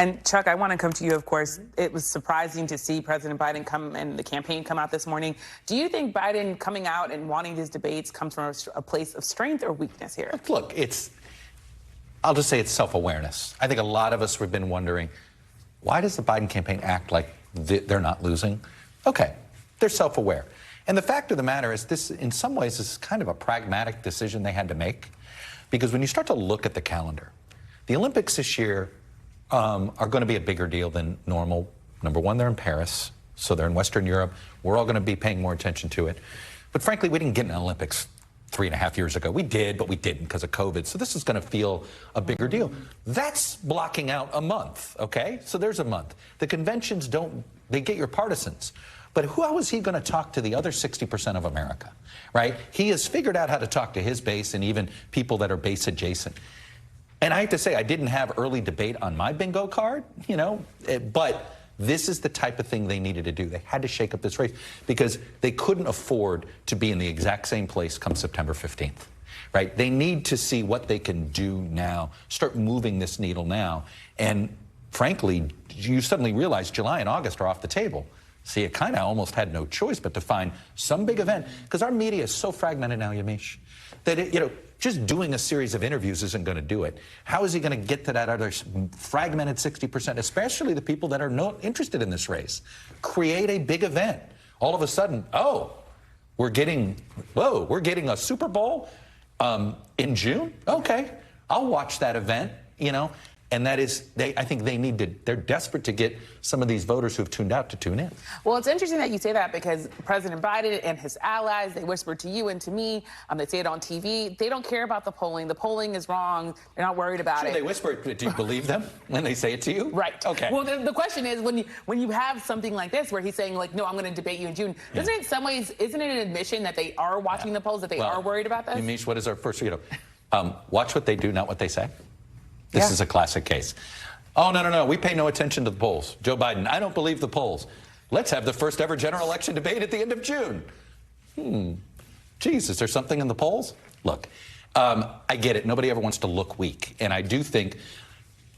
And Chuck, I want to come to you, of course. It was surprising to see President Biden come and the campaign come out this morning. Do you think Biden coming out and wanting these debates comes from a place of strength or weakness here? Look, I'll just say it's self-awareness. I think a lot of us have been wondering, why does the Biden campaign act like they're not losing? Okay, they're self-aware. And the fact of the matter is this, in some ways, is kind of a pragmatic decision they had to make. Because when you start to look at the calendar, the Olympics this year are going to be a bigger deal than normal. Number one, they're in Paris, so they're in Western Europe. We're all going to be paying more attention to it. But frankly, we didn't get an Olympics 3.5 years ago. We did, but we didn't because of COVID. So this is going to feel a bigger deal. That's blocking out a month, okay? So there's a month. The conventions they get your partisans. But how is he going to talk to the other 60% of America, right? He has figured out how to talk to his base and even people that are base adjacent. And I have to say, I didn't have early debate on my bingo card, but this is the type of thing they needed to do. They had to shake up this race because they couldn't afford to be in the exact same place come September 15th, right? They need to see what they can do now, start moving this needle now. And frankly, you suddenly realize July and August are off the table. See, it kind of almost had no choice but to find some big event, because our media is so fragmented now, Yamiche, that just doing a series of interviews isn't going to do it. How is he going to get to that other fragmented 60%, especially the people that are not interested in this race? Create a big event. All of a sudden, we're getting a Super Bowl in June? Okay, I'll watch that event, And that is, I think they're desperate to get some of these voters who've tuned out to tune in. Well, it's interesting that you say that because President Biden and his allies, they whisper to you and to me, they say it on TV, they don't care about the polling. The polling is wrong. They're not worried about it. They whisper it. Do you believe them when they say it to you? Right. Okay. Well, the question is, when you have something like this where he's saying, no, I'm going to debate you in June, doesn't it in some ways, isn't it an admission that they are watching the polls, that they are worried about this? Yamiche, what is our first, watch what they do, not what they say? This is a classic case. Oh, no, we pay no attention to the polls. Joe Biden, I don't believe the polls. Let's have the first ever general election debate at the end of June. Geez, is there something in the polls? Look, I get it. Nobody ever wants to look weak. And I do think,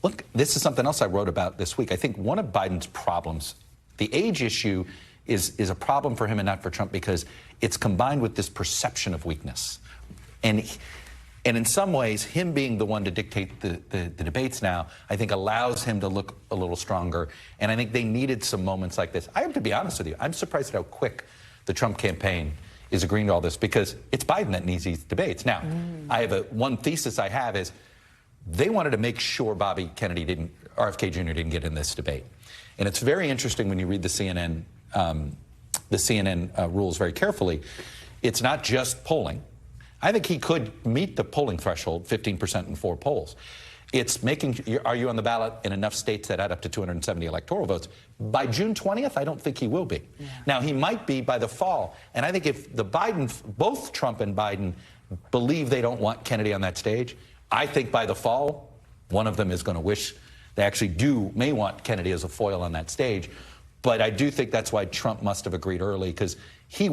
look, this is something else I wrote about this week. I think one of Biden's problems, the age issue, is a problem for him and not for Trump because it's combined with this perception of weakness. And in some ways, him being the one to dictate the debates now, I think allows him to look a little stronger. And I think they needed some moments like this. I have to be honest with you. I'm surprised at how quick the Trump campaign is agreeing to all this because it's Biden that needs these debates. Now, I have one thesis I have is they wanted to make sure RFK Jr. didn't get in this debate. And it's very interesting when you read the CNN rules very carefully. It's not just polling. I think he could meet the polling threshold, 15% in 4 polls. It's are you on the ballot in enough states that add up to 270 electoral votes? By June 20th, I don't think he will be. Yeah. Now, he might be by the fall. And I think if both Trump and Biden believe they don't want Kennedy on that stage, I think by the fall, one of them is going to wish they actually may want Kennedy as a foil on that stage. But I do think that's why Trump must have agreed early, because he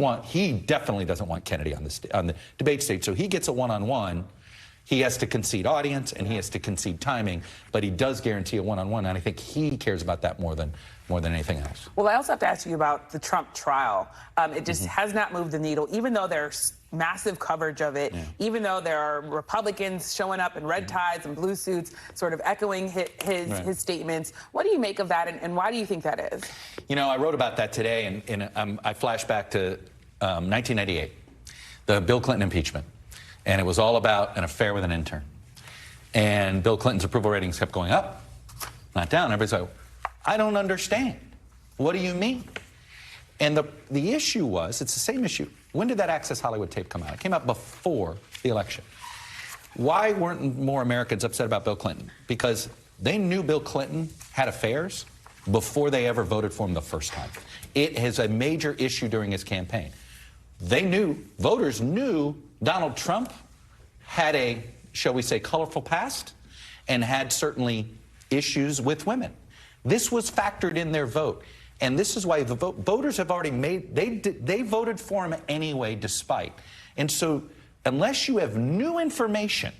definitely doesn't want Kennedy on the debate stage. So he gets a one-on-one. He has to concede audience and he has to concede timing, but he does guarantee a one-on-one, and I think he cares about that more than anything else. Well, I also have to ask you about the Trump trial. It just has not moved the needle, even though there's massive coverage of it, even though there are Republicans showing up in red ties and blue suits, sort of echoing his statements. What do you make of that, and why do you think that is? I wrote about that today, and I flash back to 1998, the Bill Clinton impeachment. And it was all about an affair with an intern. And Bill Clinton's approval ratings kept going up, not down. Everybody's like, I don't understand. What do you mean? And the issue was, it's the same issue. When did that Access Hollywood tape come out? It came out before the election. Why weren't more Americans upset about Bill Clinton? Because they knew Bill Clinton had affairs before they ever voted for him the first time. It is a major issue during his campaign. Voters knew Donald Trump had a, shall we say, colorful past and had certainly issues with women. This was factored in their vote. And this is why the voters have already they voted for him anyway, despite. And so unless you have new information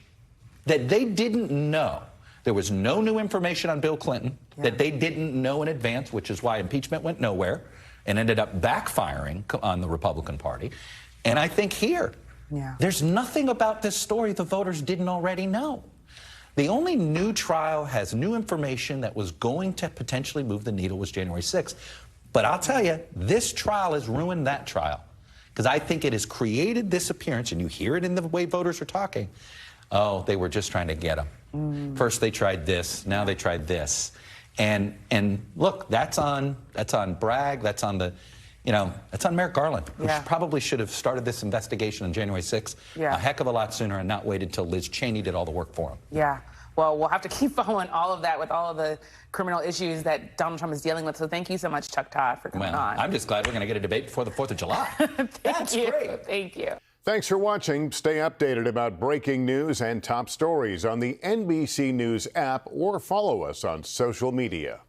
that they didn't know, There was no new information on Bill Clinton that they didn't know in advance, which is why impeachment went nowhere and ended up backfiring on the Republican Party. And I think here, there's nothing about this story the voters didn't already know. The only new trial has new information that was going to potentially move the needle was January 6th. But I'll tell you, this trial has ruined that trial, because I think it has created this appearance, and you hear it in the way voters are talking. Oh, they were just trying to get him. First they tried this, now they tried this. And look, that's on Bragg, that's on the, that's on Merrick Garland, who probably should have started this investigation on January 6th a heck of a lot sooner and not waited till Liz Cheney did all the work for him. Yeah. Well, we'll have to keep following all of that with all of the criminal issues that Donald Trump is dealing with. So thank you so much, Chuck Todd, for coming on. I'm just glad we're going to get a debate before the 4th of July. That's great. Thank you. Thanks for watching. Stay updated about breaking news and top stories on the NBC News app or follow us on social media.